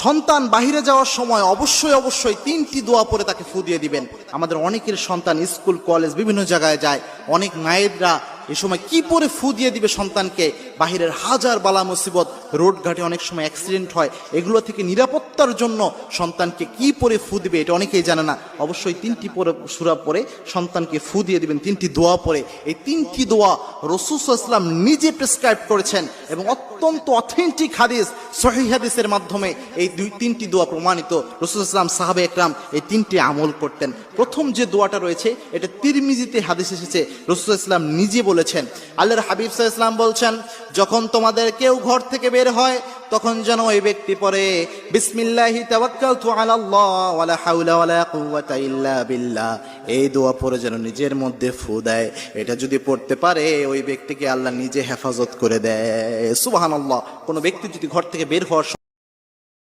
সন্তান বাহিরে যাওয়ার সময় অবশ্যই তিনটি দোয়া পরে তাকে ফু দিয়ে দিবেন। আমাদের অনেকের সন্তান স্কুল কলেজ বিভিন্ন জায়গায় যায়, অনেক মায়েরা এ সময় কি পরে ফু দিয়ে দিবে সন্তানকে? বাহিরের হাজার বালা মুসিবত, রোড ঘাটে অনেক সময় অ্যাক্সিডেন্ট হয়, এগুলো থেকে নিরাপত্তার জন্য সন্তানকে কি পরে ফু দিবে এটা অনেকেই জানে না। অবশ্যই তিনটি পরে সূরা পরে সন্তানকে ফু দিয়ে দিবেন, তিনটি দোয়া পরে। এই তিনটি দোয়া রাসূল সাল্লাল্লাহু আলাইহি ওয়াসাল্লাম নিজে প্রেসক্রাইব করেছেন এবং অত্যন্ত অথেন্টিক হাদিস, সহিহ হাদিসের মাধ্যমে এই তিনটি দোয়া প্রমাণিত। রাসূল সাল্লাল্লাহু আলাইহি ওয়াসাল্লাম, সাহাবা একরাম এই তিনটি আমল করতেন। প্রথম যে দোয়াটা রয়েছে এটা তিরমিজিতে হাদিস এসেছে, রাসূল সাল্লাল্লাহু আলাইহি ওয়াসাল্লাম নিজে বলেছেন, আল্লাহর হাবিব সাল্লাল্লাহু আলাইহি ওয়াসাল্লাম বলছেন, যখন তোমাদের কেউ ঘর থেকে বের হয় তখন যেন ওই ব্যক্তি পড়ে বিসমিল্লাহি তাওয়াক্কালতু আলাল্লাহ ওয়ালা হাওলা ওয়ালা কুওয়াতা ইল্লা বিল্লাহ। এই দোয়া পড়ে যেন নিজের মধ্যে ফু দেয়। এটা যদি পড়তে পারে ওই ব্যক্তিকে আল্লাহ নিজে হেফাজত করে দেয়। সুবহানাল্লাহ। কোনো ব্যক্তি যদি ঘর থেকে বের হওয়ার